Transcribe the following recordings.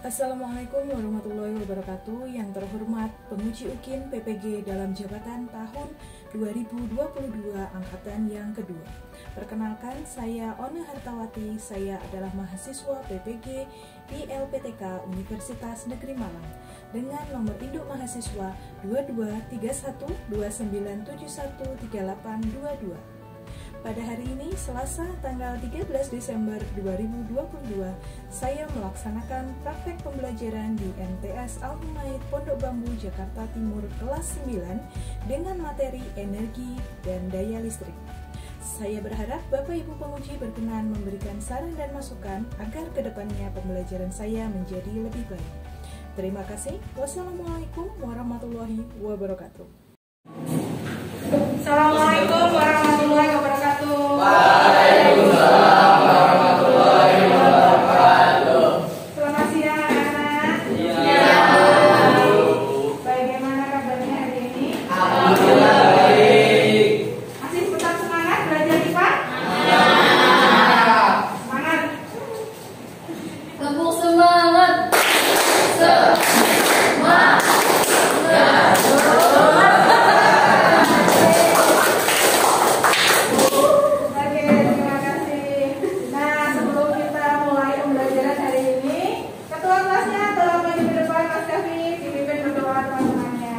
Assalamualaikum warahmatullahi wabarakatuh. Yang terhormat penguji UKIN PPG dalam jabatan tahun 2022 angkatan yang kedua. Perkenalkan, saya Ona Hartawati. Saya adalah mahasiswa PPG di LPTK Universitas Negeri Malang dengan nomor induk mahasiswa 223129713822. Pada hari ini, Selasa tanggal 13 Desember 2022, saya melaksanakan praktek pembelajaran di MTS Al-Humaid Pondok Bambu, Jakarta Timur kelas 9 dengan materi energi dan daya listrik. Saya berharap Bapak Ibu penguji berkenan memberikan saran dan masukan agar kedepannya pembelajaran saya menjadi lebih baik. Terima kasih. Wassalamualaikum warahmatullahi wabarakatuh. Assalamualaikum warahmatullahi wabarakatuh. Waalaikumsalam warahmatullahi wabarakatuh. Selamat siang anak-anak. Iya. Bagaimana kabarnya hari ini? Alhamdulillah baik. Masih tetap semangat belajar IPA? Iya. Semangat. Tepuk semangat. Oke, terima kasih. Nah, sebelum kita mulai pembelajaran hari ini, ketua kelasnya tolong maju ke depan, Mas Kavi, dipimpin berdoa teman-temannya.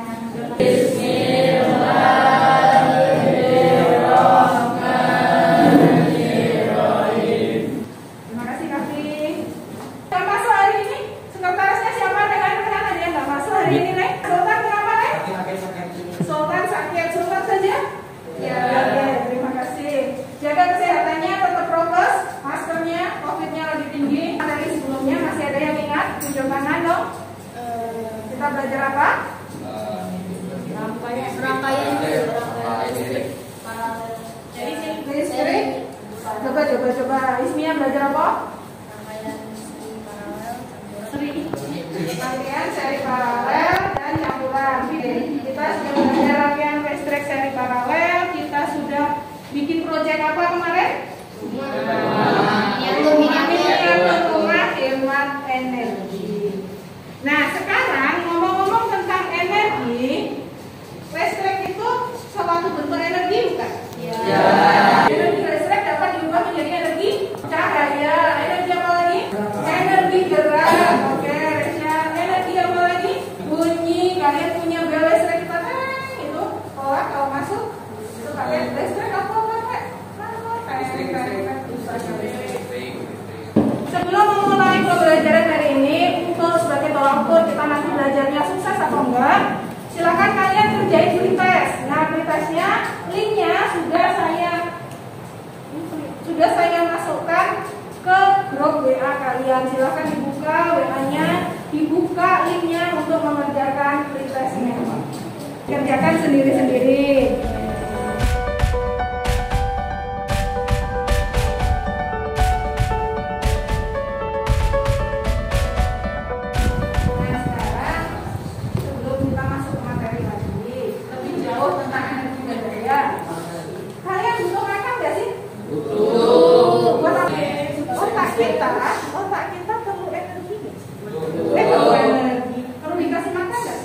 Terima kasih Kavi. Yang masuk hari ini, sekretarisnya siapa? Rekan-rekan ada yang nggak masuk hari ini, Nek? Sultan kenapa, Nek? Sultan sakit, Sultan saja? Ya, oke, terima kasih. Jaga kesehatannya, tetap prokes, maskernya, COVID-nya lagi tinggi. Dari sebelumnya masih ada yang ingat? Tunjuk kanan dong. Kita belajar apa? Serangkaian listrik. Jadi Listrik. Coba. Ismia belajar apa? Rangkaian seri paralel dan campuran. Kita sudah belajar rangkaian listrik seri paralel. Kita sudah bikin proyek apa kemarin? Miniatur rumah hemat energi. Nah, sekarang ngomong-ngomong tentang energi, listrik itu suatu bentuk energi bukan? Ya. Energi listrik dapat diubah menjadi energi cahaya. Energi apa lagi? Energi gerak. Oke, Resya. Energi apa lagi? Bunyi. Kalian punya bel listrik kita itu kolak kalau masuk itu pakai listrik apa pakai? Sebelum memulai pembelajaran hari ini, untuk sebagai tolak ukur kita nanti belajarnya sukses atau enggak, silakan kalian kerjain pretest. Nah, pretestnya linknya sudah saya masukkan ke grup WA kalian. Silakan dibuka WA-nya, dibuka linknya untuk mengerjakan pretestnya. Kerjakan sendiri-sendiri. Nah, sekarang sebelum kita masuk ke materi lagi, lebih jauh tentang energi dan daya. Kalian butuh makan nggak sih? Otak kita perlu energi nggak? Perlu energi. Perlu dikasih makan nggak?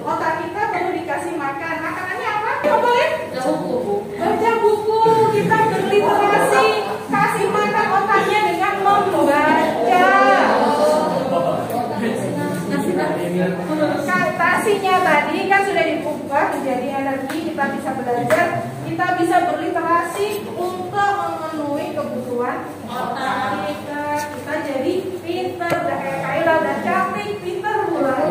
Otak kita perlu dikasih makan. Makanannya apa? Coba lihat. Baca buku. Kita berliterasi. Kasih makan otaknya dengan membaca. Nasinya tadi kan sudah diubah menjadi energi. Kita bisa belajar. Kita bisa berliterasi untuk memenuhi kebutuhan otak kita. Kita jadi pinter, udah kayak Kayla, udah cantik, pinter mulai.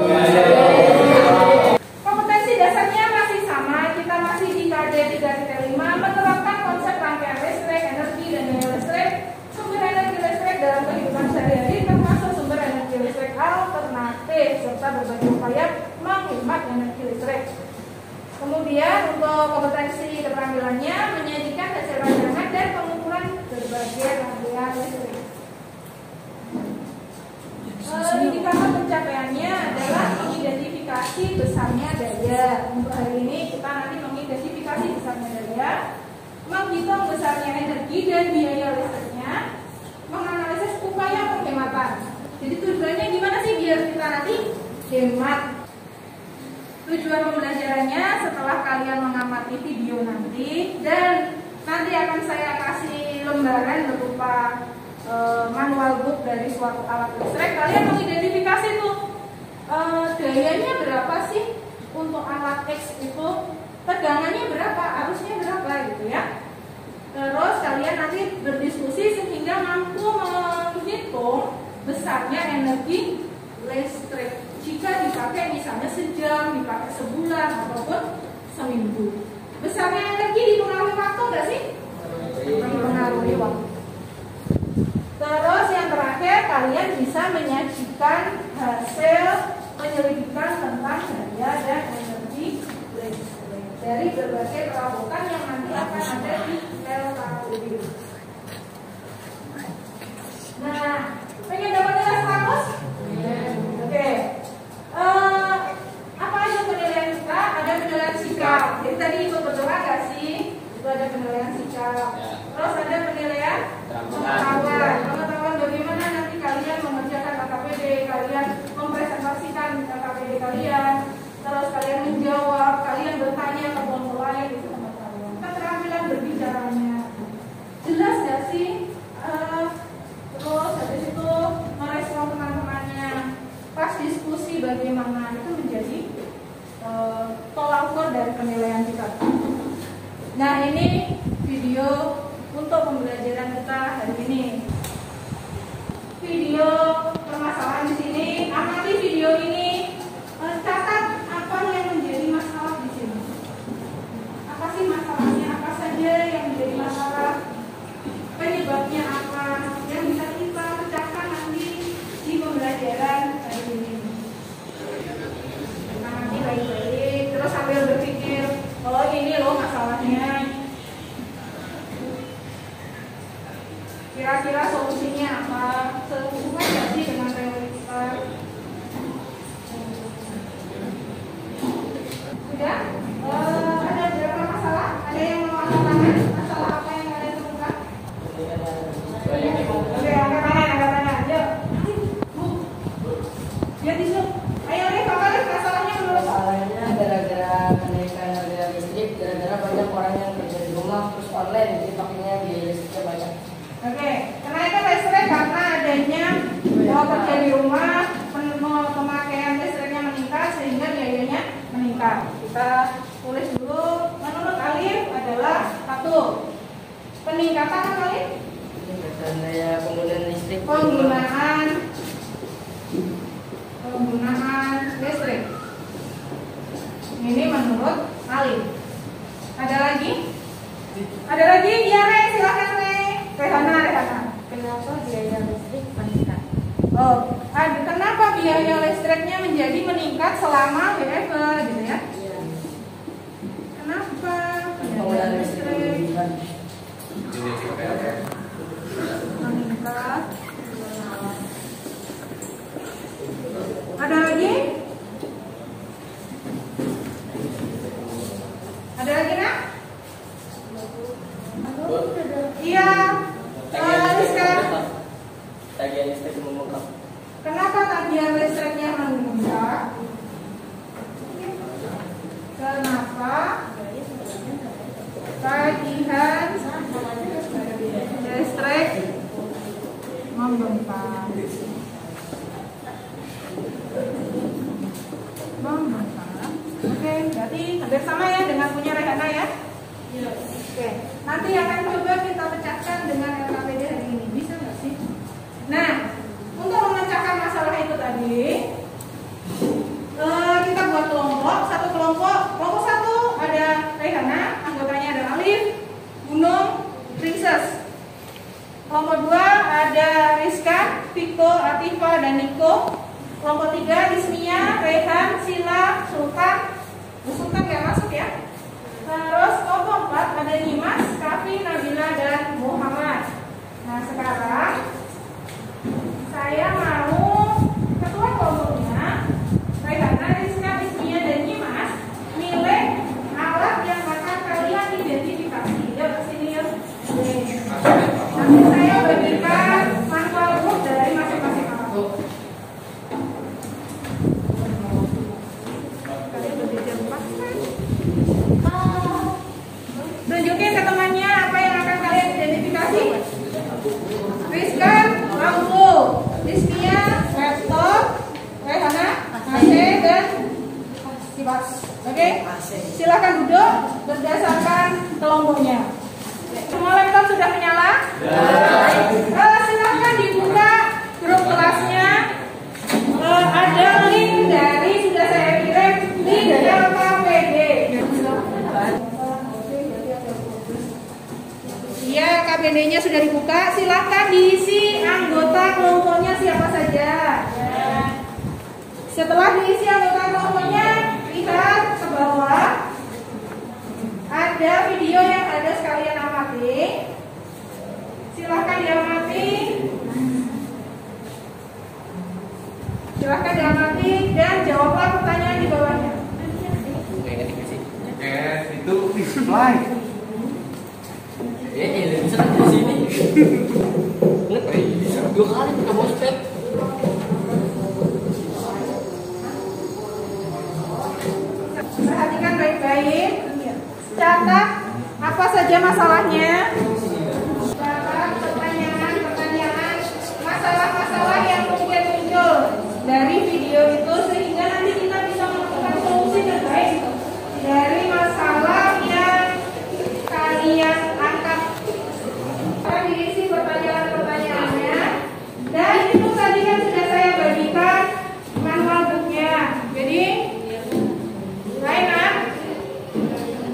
Kompetensi dasarnya masih sama. Kita masih di KD 3.5 menerapkan konsep rangkaian listrik, energi dan daya listrik, sumber energi listrik dalam kehidupan sehari-hari, termasuk sumber energi listrik alternatif serta berbagai upaya menghemat energi listrik. Kemudian untuk kompetensi keterampilannya menyajikan hasil rancangan dan pengukuran berbagai rangkaian listrik. Indikator pencapaiannya adalah mengidentifikasi besarnya daya. Untuk hari ini kita nanti mengidentifikasi besarnya daya, menghitung besarnya energi dan biaya listriknya, menganalisis upaya penghematan. Jadi tujuan hemat. Tujuan pembelajarannya setelah kalian mengamati video nanti, dan nanti akan saya kasih lembaran berupa manual book dari suatu alat listrik. Kalian mengidentifikasi tuh dayanya berapa sih untuk alat X itu, tegangannya berapa, arusnya berapa gitu ya. Terus kalian nanti berdiskusi sehingga mampu menghitung besarnya energi listrik jika dipakai misalnya sejam, dipakai sebulan ataupun seminggu. Besarnya energi dipengaruhi waktu nggak sih? Dipengaruhi waktu. Terus yang terakhir, kalian bisa menyajikan hasil penyelidikan tentang daya dan energi listrik dari berbagai perabotan yang nanti akan ada di LKUD. Nah, pengen dapat nilai 100? Oke. Apa aja penilaian kita? Ada penilaian sikap. Jadi tadi ikut berdoa nggak sih? Itu ada penilaian sikap. Terus ada penilaian pengetahuan bagaimana nanti kalian mengerjakan KKPD, kalian mempresentasikan KKPD kalian, terus kalian menjawab, kalian bertanya ke kelompok lain itu pengetahuan. Keterampilan berbicaranya. Jelas nggak sih? Terus habis itu merespon teman-temannya. Pas diskusi bagaimana itu menjadi tolak ukur dari penilaian kita. Nah, ini video untuk pembelajaran kita hari ini. Video permasalahan di sini, amati video ini, catat apa yang menjadi masalah di sini. Apa sih masalahnya? Apa saja yang menjadi masalah? Penyebabnya apa? Yang bisa kita pecahkan nanti di pembelajaran hari ini. Amati baik-baik, terus sambil berpikir, oh ini loh masalahnya. Kira-kira solusinya apa? Sehubungan nggak sih dengan teori kita? Sudah? Ada berapa masalah? Ada yang mau angkat tangan? Masalah apa yang kalian temukan? Oke, angkat tangan. Yuk. Biar disuk. Ayo nih, Pak, masalahnya dulu. Masalahnya gara-gara kenaikan harga listrik, gara-gara banyak orang yang kerja di rumah terus online, jadi pakainya biaya listriknya banyak. Oke, kenaikan listrik karena adanya kerja di rumah, pemakaian listriknya meningkat sehingga biayanya meningkat. Kita tulis dulu. Menurut Alif adalah satu, peningkatan apa Alif? Peningkatan daya penggunaan listrik. Penggunaan listrik. Ini menurut Alif. Ada lagi? Ada lagi? Iya, Re, silakan Re. Rehana. Kenapa biaya listrik meningkat? Oh, kenapa biaya listriknya menjadi meningkat selama WFH gitu ya? Iya. Kenapa biaya Penggunaan listrik listrik meningkat? Ada lagi? Ada lagi nak? Iya. Rizka. Tagihan listrik membengkak. Kenapa tagihan listriknya meningkat? Kenapa tagihan listrik membengkak? Oke, berarti hampir sama ya dengan punya Rehana ya? Iya. Oke, nanti akan coba kita pecahkan dengan LKPD hari ini. Bisa nggak sih? Nah, untuk memecahkan masalah itu tadi, kita buat kelompok. Satu kelompok satu ada Rehana, anggotanya ada Alif, Gunung, Princess. Kelompok 2 ada Rizka, Viko, Atifa, dan Niko. Kelompok 3 Ismia, Rehan, Sila, Sultan. Sultan nggak masuk ya. Terus kelompok 4 ada Nimas, Kafi, Nabila, dan Muhammad. Nah sekarang saya mau ketua kelompoknya Rehana, Rizka, Ismia, dan Nimas milih alat yang akan kalian identifikasi. Yuk kesini yuk. Nanti saya bagikan manual book dari masing-masing alat. Rizkia, laptop, Rehana, AC dan kipas. Oke, silakan duduk berdasarkan kelompoknya. Semua laptop sudah menyala? Silakan dibuka grup kelasnya. Ada link dari sudah saya kirim link LKPD. Iya, KPD-nya sudah dibuka. Silakan diisi anggota kelompoknya siapa saja. Setelah diisi anggota kelompoknya, lihat ke bawah. Ada video yang ada sekalian amati. Silahkan diamati. Silahkan diamati dan jawablah pertanyaan di bawahnya. Itu display. Bisa di sini. Bisa 2 kali pakai mousepad. Perhatikan baik-baik. Catat apa saja masalahnya. Catat pertanyaan, masalah-masalah yang mungkin muncul dari video itu sehingga nanti kita bisa menemukan solusi terbaik dari masalah yang kalian angkat. Akan diisi pertanyaan-pertanyaannya dan itu tadi kan sudah saya bagikan manual booknya. Jadi Rainan,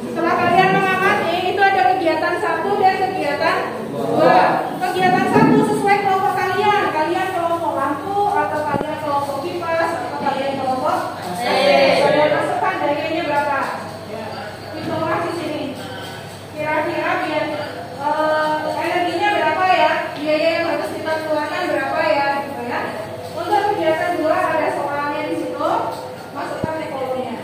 setelah kalian mengamati itu ada kegiatan 1 dan kegiatan 2. Kegiatan 1 sesuai kelompok kalian. Kalian kelompok lampu atau kalian kelompok kipas atau kalian kelompok kalian masukkan dayanya berapa? Hitunglah di sini. Kira-kira biar energinya berapa ya? Biaya yang harus kita keluarkan berapa ya? Gitu ya. Untuk kegiatan 2 ada soalnya di situ. Masukkan di kolomnya.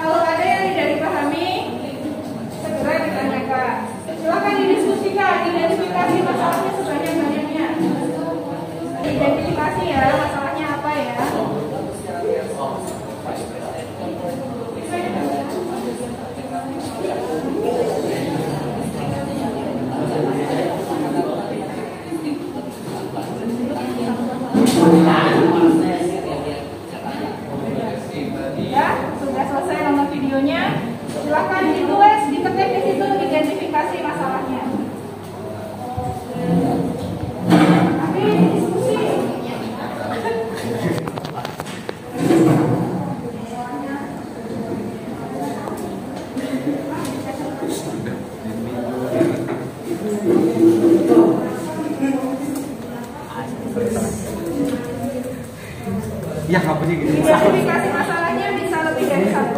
Kalau ada yang tidak dipahami, segera ditanyakan. Silakan didiskusikan, identifikasi masalahnya sebanyak-banyaknya. Identifikasi ya, masalahnya apa ya? Ya, sudah selesai nonton videonya. Silahkan ditulis, diketik di situ identifikasi masalahnya. Tapi diskusi. Ya, apa sih gitu? Identifikasi masalahnya bisa lebih dari 1.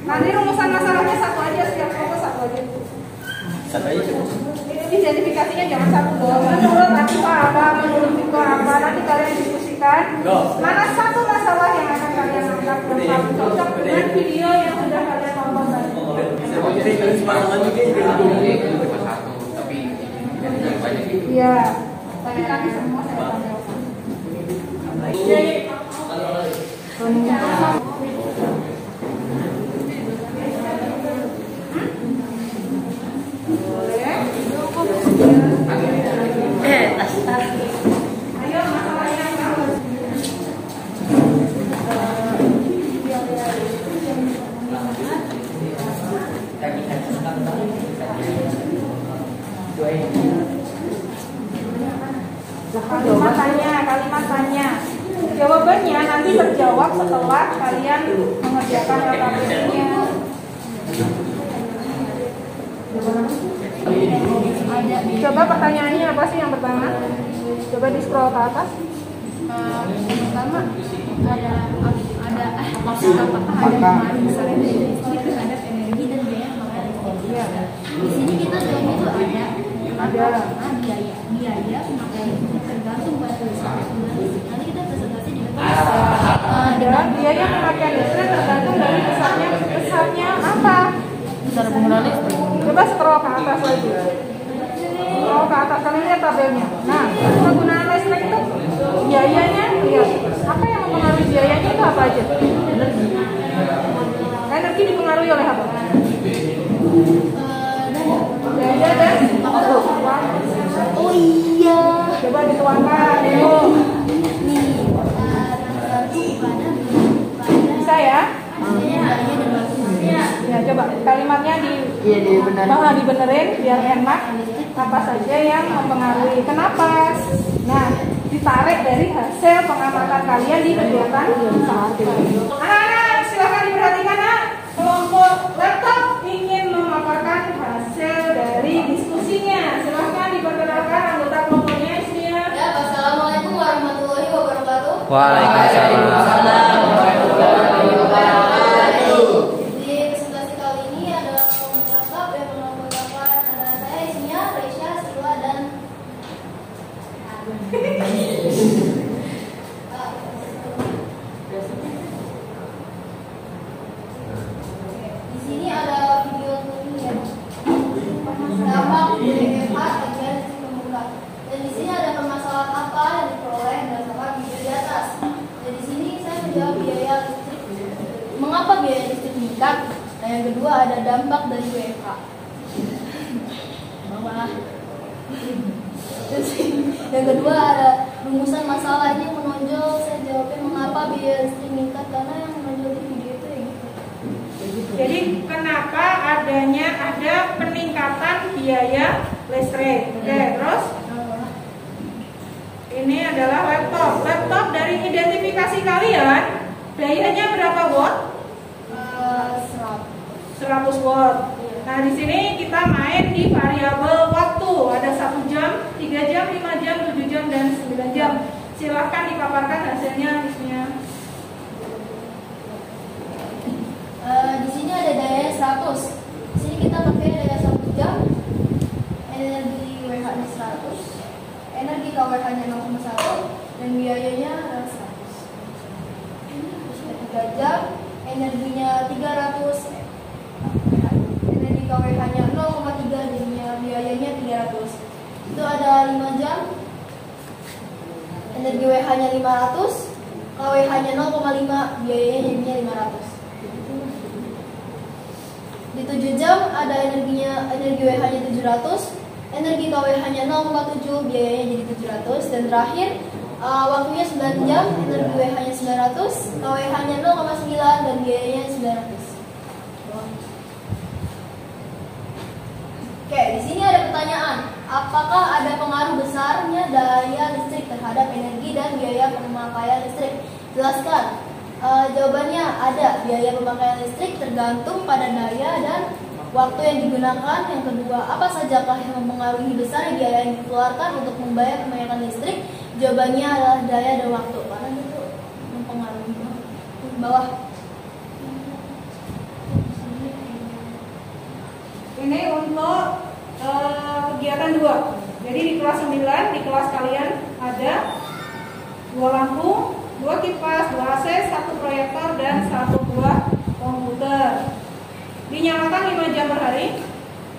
Nanti rumusan masalahnya 1 aja, setiap kelompok 1 aja. Identifikasinya jangan 1 doang. Menurut Atifa apa, menurut Viko apa, nanti kalian diskusikan. Mana 1 masalah yang akan kalian angkat yang paling cocok dengan video yang sudah kalian tonton tadi. Iya, tapi kami semua saya tampilkan. Ayo masalahnya apa? Kalimat tanya. Jawabannya nanti terjawab setelah kalian mengerjakan LKPD-nya. Coba pertanyaannya apa sih yang pertama? Coba di scroll ke atas. Pertama ada apakah ada pengaruh besar dari listrik terhadap energi dan biaya pemakaian listrik? Iya. Di sini kita jawabnya itu ada biaya pemakaian listrik tergantung pada listrik. Nanti kita presentasi juga Ada biaya pemakaian listrik tergantung dari besarnya apa? besar penggunaan listrik. Coba scroll ke atas lagi. Scroll ke atas, kalian lihat tabelnya. Nah, penggunaan listrik itu biayanya, lihat. Apa yang mempengaruhi biayanya itu apa aja? Energi dipengaruhi oleh apa? Daya dan uang. tuangkan, Neo. Bisa ya? Ya, coba kalimatnya dibenerin biar enak. Apa saja yang mempengaruhi? Kenapa? Nah, ditarik dari hasil pengamatan kalian di kegiatan saat ini. Anak-anak, silakan diperhatikan, nak. Kelompok laptop ingin memaparkan hasil dari diskusinya. Silakan diperkenalkan anggota kelompoknya, isinya. Ya, Assalamualaikum warahmatullahi wabarakatuh. Waalaikumsalam warahmatullahi wabarakatuh. Di presentasi kali ini ada kelompok laptop yang menggunakan antara saya isinya Reisha, Sila, dan di sini ada video tutorial dampak WFH bagian pembuka. Dan di sini ada permasalahan apa yang diperoleh berdasarkan video di atas. Dan di sini saya menjawab biaya listrik. Mengapa biaya listrik meningkat? Dan yang kedua ada dampak dari WFH. Terus yang kedua ada rumusan masalah ini menonjol. Saya jawabnya mengapa biaya listrik meningkat, karena yang menonjol di video itu ya gitu. Jadi kenapa ada peningkatan biaya listrik? Oke, terus ini adalah laptop. Laptop dari identifikasi kalian dayanya berapa watt? 100 watt. Nah, di sini kita main di variabel waktu. Ada 1 jam, 3 jam, 5 jam, 7 jam, dan 9 jam. Silahkan dipaparkan hasilnya, isinya. Di sini ada daya 100. Di sini kita pakai daya 1 jam. Energi WH-nya 100. Energi KWH-nya 0,1 dan biayanya adalah 100. 3 jam, energinya 300. Energi KWH-nya 0,3 jadinya biayanya 300. Itu ada 5 jam. Energi WH-nya 500. KWH-nya 0,5, biayanya jadinya 500. Di 7 jam ada energi WH-nya 700, energi KWH-nya 0,7, biayanya jadi 700. Dan terakhir waktunya 9 jam, energi WH-nya 900, KWH-nya 0,9 dan biayanya 900. Oke, di sini ada pertanyaan. Apakah ada pengaruh besarnya daya listrik terhadap energi dan biaya pemakaian listrik? Jelaskan. Jawabannya ada. Biaya pemakaian listrik tergantung pada daya dan waktu yang digunakan. Yang kedua, apa sajakah yang mempengaruhi besar biaya yang dikeluarkan untuk membayar pemakaian listrik? Jawabannya adalah daya dan waktu, karena itu mempengaruhi. Bawah. Ini untuk kegiatan 2. Jadi di kelas 9, di kelas kalian ada 2 lampu, 2 kipas, 2 AC, 1 proyektor, dan 1 buah komputer. Dinyalakan 5 jam per hari.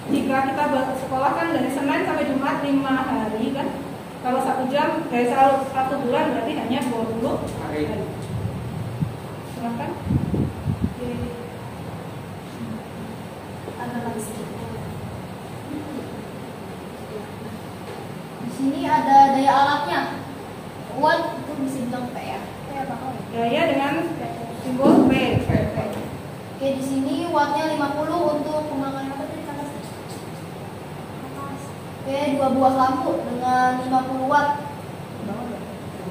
Jika kita sekolah kan dari Senin sampai Jumat 5 hari kan. Kalau 1 jam dari 1 bulan berarti hanya 20 hari. Silahkan. Di sini ada daya alatnya. Watt itu bisa bilang P ya. P apa kau? Daya dengan simbol P. Oke, di sini wattnya 50 untuk pemakaian apa tadi kata? Oke, 2 buah lampu dengan 50 watt.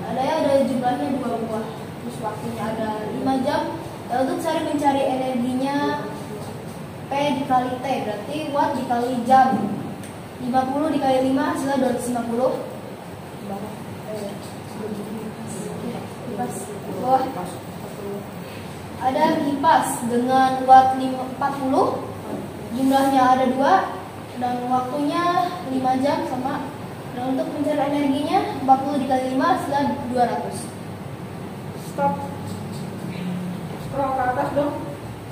Ada jumlahnya 2 buah. Terus waktunya ada 5 jam. Dan untuk mencari energinya P dikali T, berarti watt dikali jam. 50 dikali 5 hasilnya 250. Kipas bawah. Ada kipas dengan watt 40, jumlahnya ada 2 dan waktunya 5 jam sama. Dan untuk mencari energinya 40 dikali 5 hasilnya 200. Stop. Scroll ke atas dong.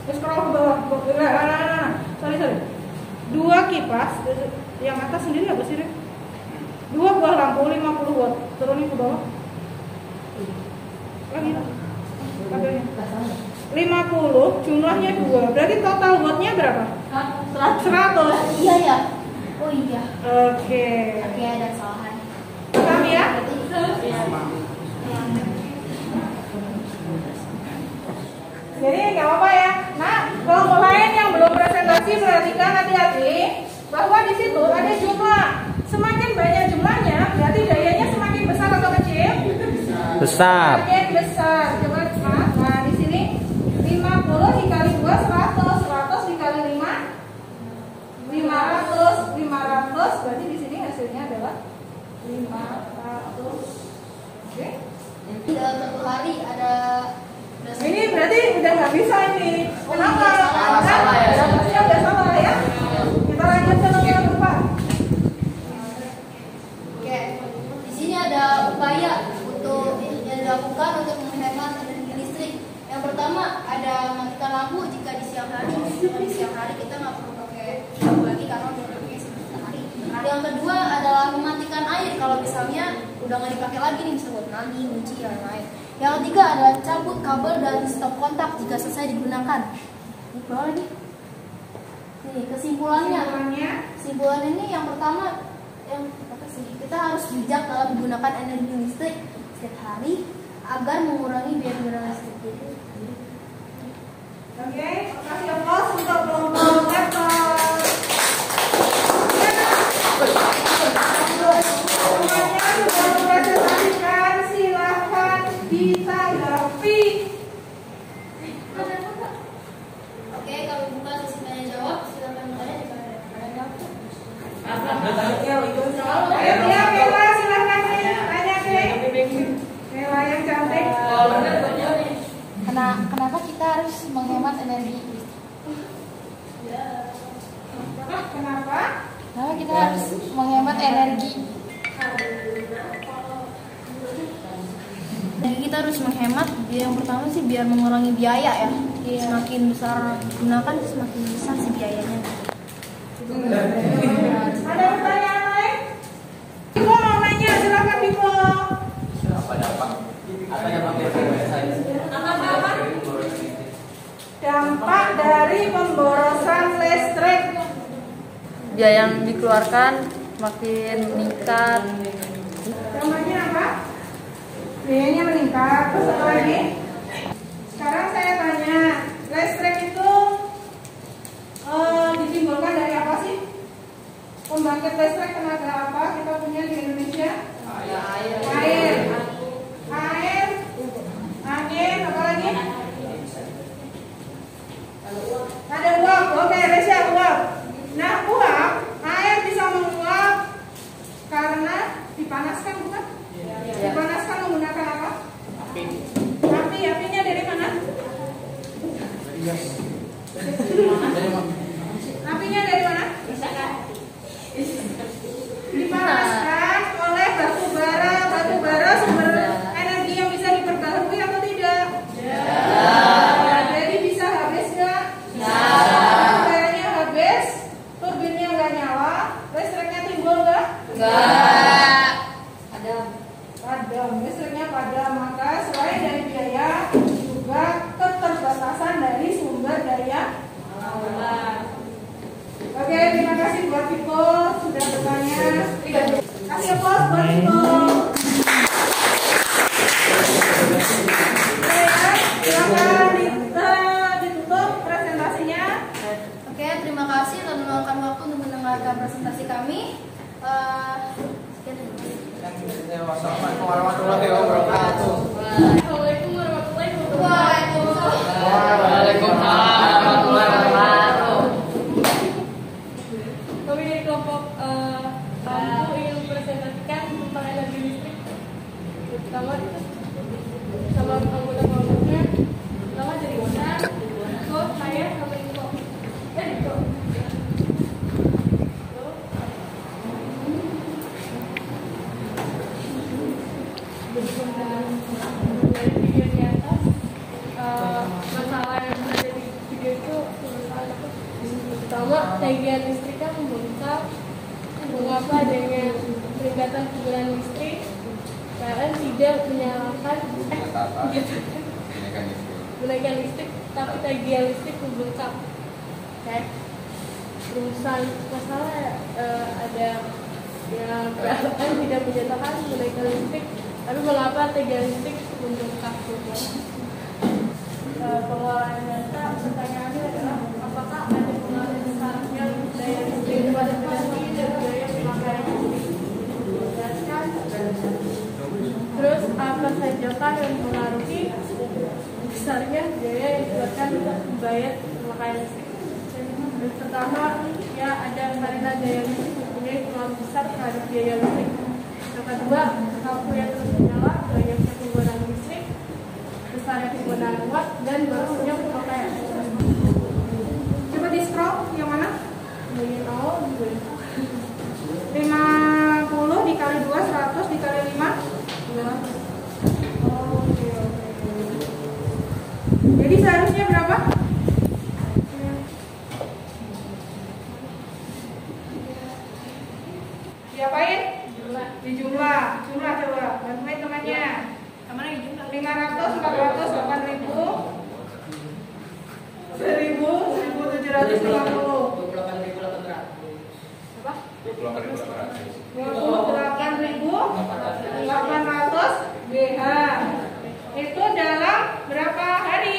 Scroll ke bawah. Sorry. 2 kipas. Yang atas sendiri apa sih? 2 buah lampu 50 watt. Turunin ke bawah. Lagi. Kabelnya. 50 jumlahnya 2. Berarti total wattnya berapa? 100. Iya ya. Oh iya. Oke. Oke, ada kesalahan. Paham ya? Berarti Jadi nggak apa-apa ya. Nah, kelompok lain yang belum presentasi perhatikan hati-hati bahwa di situ ada jumlah. Semakin banyak jumlahnya, berarti dayanya semakin besar atau kecil? Besar. Semakin besar. Coba lihat. Nah, di sini 50 dikali 2 100, 100 dikali 5 500, 500. Berarti di sini hasilnya adalah 500. Oke. Dalam satu hari ada Ini berarti udah nggak bisa ini. Kenapa? Salah ya. Dapatnya udah salah ya. Kita lanjut ke nomor 4. Oke, di sini ada upaya untuk yang dilakukan untuk menghemat energi listrik. Yang pertama ada matikan lampu jika di siang hari. Di siang hari kita nggak perlu pakai lampu lagi karena udah pakai matahari. Yang kedua adalah mematikan air kalau misalnya udah nggak dipakai lagi nih, bisa buat mandi, nyuci, dan lain-lain. Yang ketiga adalah cabut kabel dan stop kontak jika selesai digunakan. Ini bawah lagi. Nih kesimpulannya. Kesimpulan ini yang pertama yang apa sih? Kita harus bijak dalam menggunakan energi listrik setiap hari agar mengurangi biaya penggunaan listrik. Oke, kasih aplaus untuk kelompok laptop. Semuanya sudah mempresentasikan, silahkan ditanggapi. Oke, kalau buka sesi tanya jawab, silakan bertanya jika ada pertanyaan. Ayo, ya, Bella, silahkan nih, tanya nih. Bella yang cantik. Kenapa kita harus menghemat energi listrik? Kenapa? Kenapa kita harus menghemat energi? Jadi kita harus menghemat. Yang pertama sih biar mengurangi biaya ya. Semakin besar gunakan semakin besar sih biayanya. Ada pertanyaan lain? Biko mau nanya, silakan Biko. Dampak dari pemborosan listrik. Biaya yang dikeluarkan makin meningkat. Dampaknya apa? Biayanya meningkat. Terus apa lagi? Sekarang saya tanya, listrik itu ditimbulkan dari apa sih? Pembangkit listrik tenaga apa kita punya di Indonesia? Air. Angin, apa lagi? Ada uap. Oke, Resya, uap. Nah, uap, air bisa menguap karena dipanaskan, bukan? Dipanaskan menggunakan apa? Api. Apinya dari mana? Apinya dari mana? Dipanaskan oleh batu bara. Batu bara sumber energi yang bisa diperbarui atau tidak? Jadi bisa habis nggak? Batu baranya habis, turbinnya nggak nyala, listriknya timbul nggak? Padam, listriknya padam. Maka selain dari biaya, juga keterbatasan dari sumber daya alam. Oke, terima kasih buat Viko sudah bertanya. Kasih aplaus buat Viko. Silakan ditutup presentasinya. Oke, terima kasih telah meluangkan waktu untuk mendengarkan presentasi kami. Sekian terima kasih. Assalamualaikum warahmatullahi wabarakatuh. Assalamualaikum warahmatullahi wabarakatuh. Waalaikumsalam warahmatullahi wabarakatuh. Kami dari kelompok kamu ingin mempresentasikan tentang energi listrik. Pertama sama anggota kelompoknya. Pertama dari mana? Iko, saya sama Iko. Iko. Dari video di atas, masalah yang ada di video itu masalah apa? Pertama, tagihan listriknya membengkak. Mengapa adanya peningkatan penggunaan listrik? PLN tidak menyalakan menaikkan listrik, tapi tagihan listrik membengkak. Oke. Terusan masalah ada yang PLN tidak menyatakan menaikkan listrik, Tapi mengapa tiga listrik untuk satu? Pengelolaan data, pertanyaannya adalah apakah ada pengaruh besarnya daya listrik kepada energi dan biaya pemakaian listrik? Jelaskan. Terus apa saja yang mempengaruhi besarnya biaya yang dikeluarkan untuk membayar pemakaian listrik? Yang pertama, ya ada karena daya listrik mempunyai pengaruh besar terhadap biaya listrik. Yang kedua, lampu yang terus menyala, banyaknya penggunaan listrik, besarnya penggunaan watt, dan berasnya pemakaian. Coba di scroll, yang mana? Bagian awal juga. 50 dikali 2, 100 dikali 5. Oke. Jadi seharusnya berapa? Diapain? Dijumlah. Jumlah coba. Bantuin temannya. Kemana dijumlah? 500, 400, 8.000, 1.000, 1.750. 28.800. Apa? 28.800. 28.800 BH. Itu dalam berapa hari?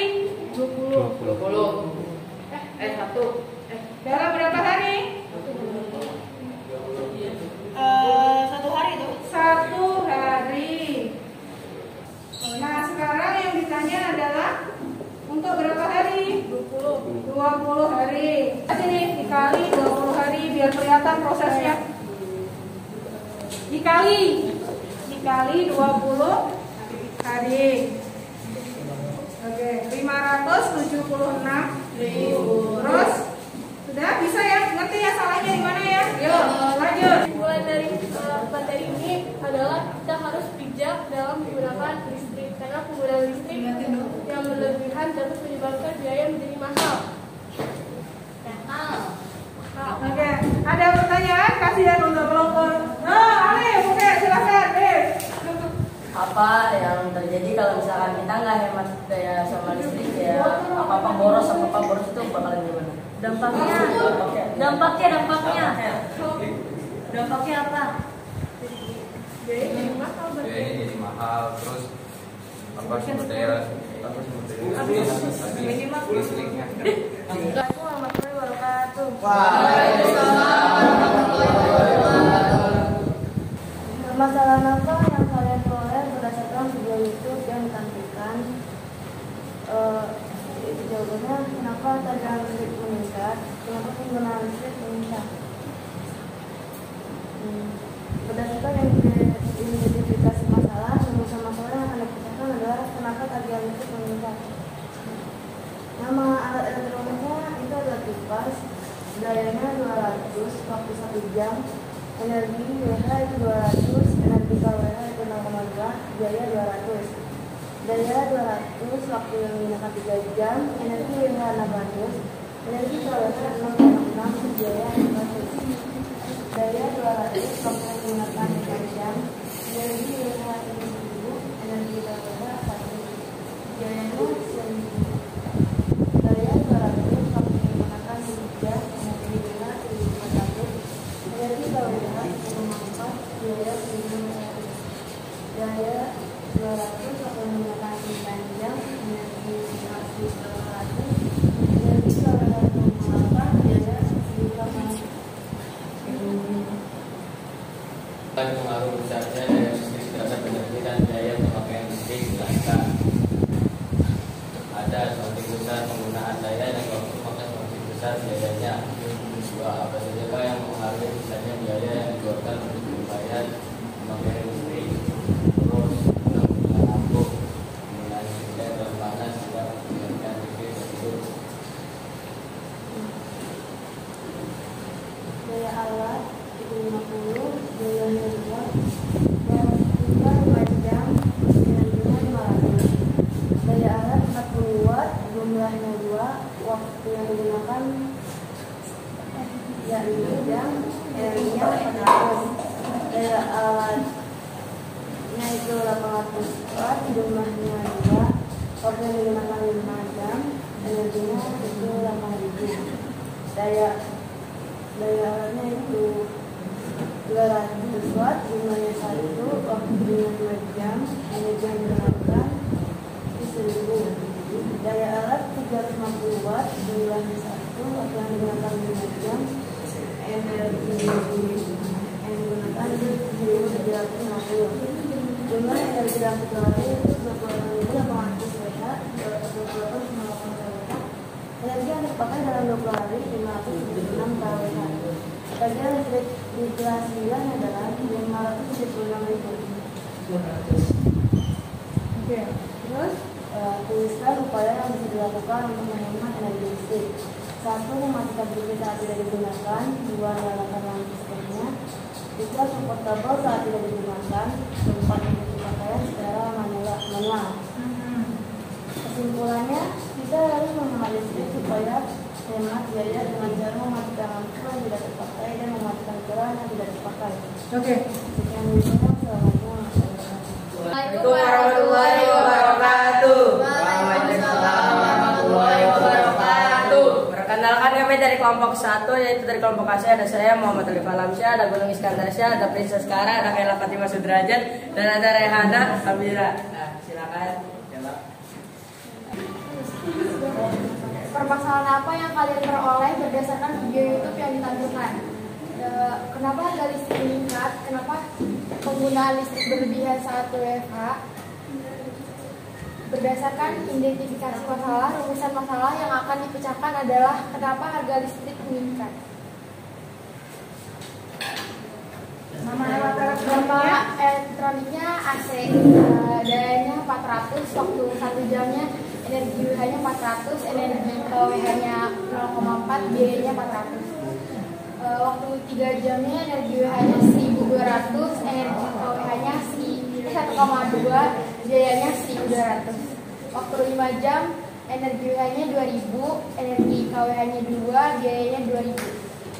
20. 20. Dalam berapa hari? 1 hari itu. 1 hari. Nah, sekarang yang ditanya adalah untuk berapa hari? 20 hari. Sini dikali 20 hari biar kelihatan prosesnya. Dikali 20 hari. Oke, 576.000. Terus sudah bisa ya? Ngerti ya salahnya di mana ya? Yuk, lanjut. Mulai dari materi ini adalah kita harus bijak dalam menggunakan listrik karena penggunaan listrik yang berlebihan dapat menyebabkan biaya menjadi mahal. Oke, ada pertanyaan? Kasihan untuk kelompok. Alif, oke, silakan, Alif. Apa yang terjadi kalau misalkan kita nggak hemat daya sama listrik ya? Apa boros itu bakalan gimana? Dampaknya apa? Biayanya mahal berarti. Biayanya jadi mahal, terus sumber daya listriknya. Assalamualaikum warahmatullahi wabarakatuh. Permasalahan apa yang kalian peroleh berdasarkan video YouTube yang ditampilkan? Itu jawabannya, kenapa tagihan listrik meningkat? Kenapa penggunaan listrik meningkat? Berdasarkan yang diidentifikasi masalah, rumusan masalah yang akan dipecahkan adalah kenapa tagihan listrik meningkat. Nama alat elektroniknya itu adalah kipas, dayanya 200 waktu 1 jam, energi WH itu 200, energi KWH itu 0,2, biaya 200. Daya 200 waktu yang menggunakan 3 jam, energi WH 600, energi KWH 0,6, biaya 100. Daya 200 waktu yang menggunakan 5 jam, energi WH 1000, energi KWH 100, biayanya 1000. Daya 200 waktu yang menggunakan 7 jam, energi WH 1400, energi KWH 1,4, biaya 1500. Daya 200 waktu yang menggunakan 9 jam, energi WH 1500, energi KWH 1,8, biaya 1500. Pengaruh besarnya daya listrik terhadap energi dan biaya pemakaian listrik jelaskan. Ada semakin besar penggunaan daya dan waktu maka semakin besar biayanya. Dua, apa saja yang mengaruhi besarnya biaya yang dikeluarkan untuk membayar pemakaian listrik? Terus penggunaan lampu, penggunaan listrik dalam panas juga mengeluarkan listrik tersebut. Daya alat itu 50, biayanya 2, dan juga 5 jam, energinya 500. Daya alat 40 watt, jumlahnya 2, waktu yang digunakan ya 5 jam, energinya 400. Daya alatnya itu 800 watt, jumlahnya 2, waktu yang digunakan 5 jam, energinya itu 8000. Daya alatnya itu 200 watt, jumlahnya 1, waktu dengan 2 jam, energi yang digunakan 1000. Daya alat 350 watt, jumlahnya 1, waktu yang digunakan 5 jam, energi yang digunakan 7.350. Jumlah energi dalam 1 hari 28.800 Wh, 228,8 kWh. Energi yang terpakai dalam 20 hari 576 kWh. Tagihan listrik di kelas 9 adalah 576.000. Oke, terus tuliskan upaya yang bisa dilakukan untuk menghemat energi listrik. 1. Mematikan TV saat tidak digunakan. 2. Nyalakan lampu setelahnya. 3. Support kabel saat tidak digunakan. 4. Mengikuti pakaian secara manual. Kesimpulannya, kita harus menghemat listrik supaya hemat biaya dengan cara mematikan lampu yang tidak terpakai dan mematikan keran yang tidak terpakai. oke. Sekian dulu, assalamualaikum Assalamualaikum warahmatullahi wabarakatuh. Waalaikumsalam warahmatullahi wabarakatuh. Perkenalkan kami dari kelompok 1, yaitu dari kelompok AC ada saya Muhammad Alif Alamsyah, ada Gunung Iskandar Syah, ada Princess Kara, ada Kaila Fatimah Sudrajat, dan ada Rehana Sabira. Nah, silakan. Permasalahan apa yang kalian peroleh berdasarkan video YouTube yang ditampilkan? Kenapa harga listrik meningkat? Kenapa penggunaan listrik berlebihan saat WFH? Berdasarkan identifikasi masalah, rumusan masalah yang akan dipecahkan adalah kenapa harga listrik meningkat. Nama elektroniknya AC, dayanya 400, waktu 1 jamnya energi UH-nya 400, energi kWh-nya 0,4, biayanya 400. Waktu 3 jamnya energi UH-nya 1200, energi kWh-nya 1,2, biayanya 1200. Waktu 5 jam energi UH-nya 2000, energi kWh-nya 2, biayanya 2000.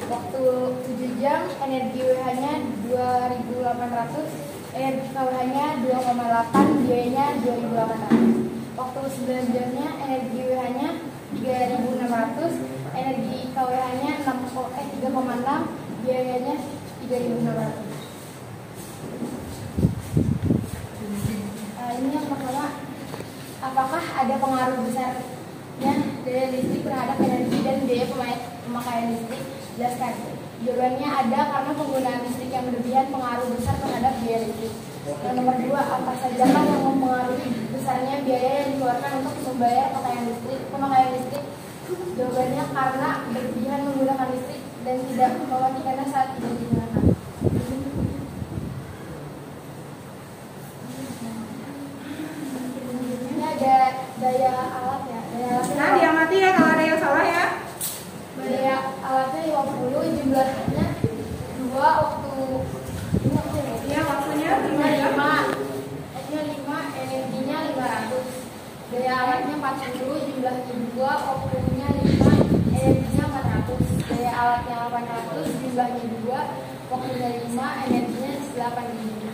Waktu 7 jam energi UH-nya 2800, energi kWh-nya 2,8, biayanya 2800. Waktu 9 jamnya energi UH-nya 3600, energi kWh-nya 3,6, biayanya 3600. Ini yang pertama, apakah ada pengaruh besarnya daya listrik terhadap energi dan biaya pemakaian listrik? Jelaskan. Jawabannya ada, karena penggunaan listrik yang berlebihan pengaruh besar terhadap biaya listrik. Yang nomor 2, apa saja kan yang mempengaruhi besarnya biaya yang dikeluarkan untuk membayar pemakaian listrik? Jawabannya karena berlebihan menggunakan listrik dan tidak mematikannya saat tidak digunakan. Ini ada daya alat ya. Nah, diamati ya kalau ada yang salah ya. Daya alatnya 50, jumlahnya 2, waktu Iya, waktunya 5 jam. 5, energinya 500. Daya alatnya 40, jumlahnya 2, waktunya 5, energinya 400. Daya alatnya 800, jumlahnya 2, waktunya 5, energinya 8000.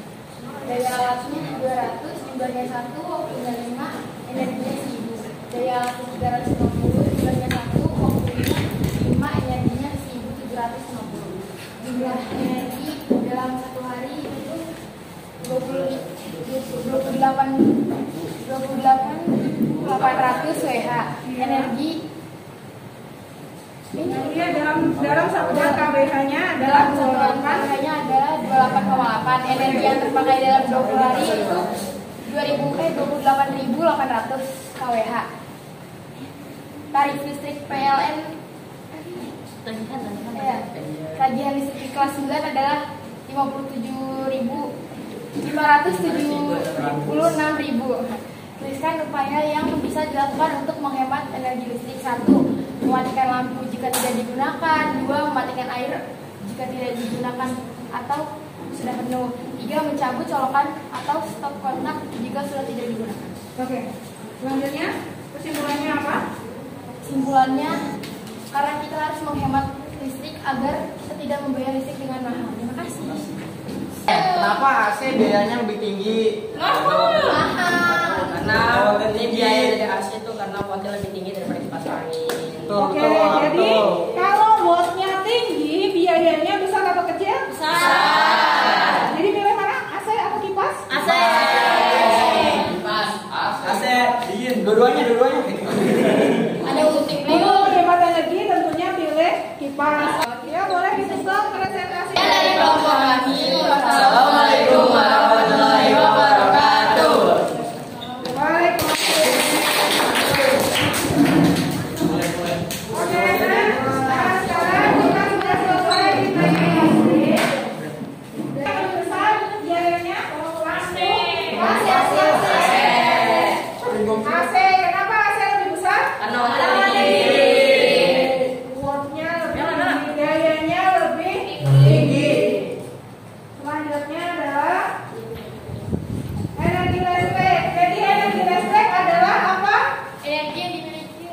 Daya alatnya 200, jumlahnya 1, waktunya 5, energinya 1000. Daya alatnya 350, jumlahnya 1, waktunya 5, energinya 1750. Jumlah energi dalam 1 hari itu 28.800 Wh. Energi ini Iya, dalam satuan KWH-nya adalah dalam satuan KWH-nya adalah 28,8. Energi yang terpakai dalam 20 hari itu 28.800 kWh. Tarif listrik PLN tagihan listrik di kelas 9 adalah 57.576.000. Tuliskan upaya yang bisa dilakukan untuk menghemat energi listrik. 1. Mematikan lampu jika tidak digunakan. 2. Mematikan air jika tidak digunakan atau sudah penuh. 3. Mencabut colokan atau stop kontak jika sudah tidak digunakan. Oke. Selanjutnya, kesimpulannya apa? Kesimpulannya, karena kita harus menghemat listrik agar kita tidak membayar listrik dengan mahal. Terima kasih. Kenapa AC biayanya lebih tinggi? Karena ini biaya dari AC itu karena wattnya lebih tinggi daripada kipas angin. Oke, jadi kalau wattnya tinggi, biayanya besar atau kecil? Besar. Jadi pilih mana? AC atau kipas? AC. Dua-duanya. Ada untuk Untuk hemat energi tentunya pilih kipas. Ya, boleh ditutup presentasi dari kelompok kami. Assalamualaikum warahmatullahi wabarakatuh. Oke, nah sekarang kita sudah selesai di presentasi. Yang besar biayanya AC. Kenapa AC lebih besar? Wattnya lebih tinggi, biayanya lebih tinggi. Selanjutnya adalah energi listrik. Jadi energi listrik adalah apa? Energi yang dimiliki.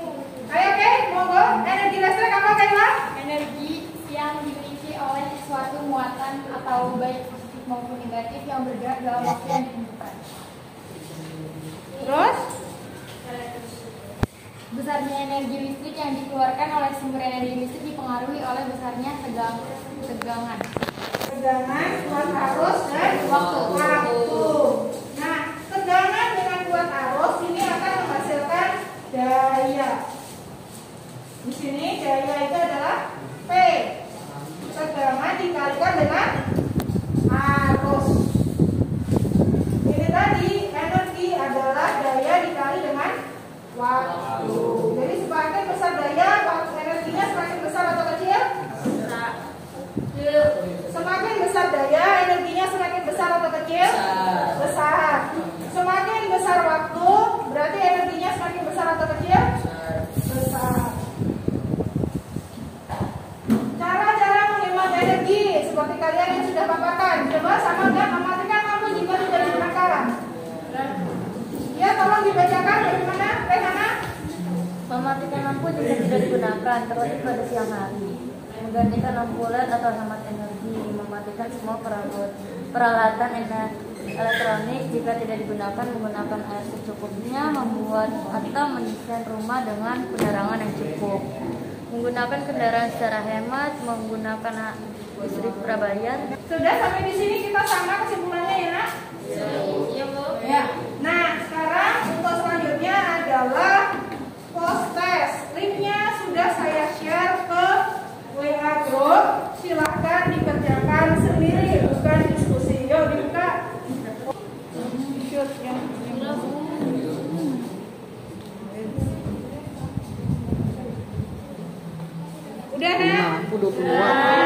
Ayo, oke, monggo. Energi listrik apa, Kayla? Energi yang dimiliki oleh suatu muatan atau baik positif maupun negatif yang bergerak dalam waktu yang ditentukan. Terus? Besarnya energi listrik yang dikeluarkan oleh sumber energi listrik dipengaruhi oleh besarnya tegangan. Tegangan, kuat arus, dan waktu. Nah, tegangan dengan kuat arus ini akan menghasilkan daya. Di sini daya itu adalah P. Tegangan dikalikan dengan arus. Ini tadi energi adalah daya dikali dengan waktu. Jadi semakin besar daya, energinya semakin besar atau kecil? Semakin besar daya, energinya semakin besar atau kecil? Besar. Semakin besar waktu, berarti energinya semakin besar atau kecil? Besar. Cara-cara menghemat energi seperti kalian yang sudah paparkan. Coba samakan, mematikan lampu jika tidak digunakan. Ya, tolong dibacakan bagaimana, Rehana? Mematikan lampu jika tidak digunakan, terlebih pada siang hari. Menggantikan lampu LED atau hemat energi. Mematikan semua peralatan elektronik jika tidak digunakan. Menggunakan air secukupnya. Membuat atau mendesain rumah dengan penerangan yang cukup. Menggunakan kendaraan secara hemat. Menggunakan listrik prabayar. Sudah sampai di sini kita sama kesimpulannya ya, Nak? Iya, Bu. Ya. Nah, sekarang untuk selanjutnya adalah post test. Linknya sudah saya share ke WA group. Silahkan dikerjakan sendiri, bukan diskusi. Yuk dibuka. Shoot ya. Udah, Nak? Aku 20 watt.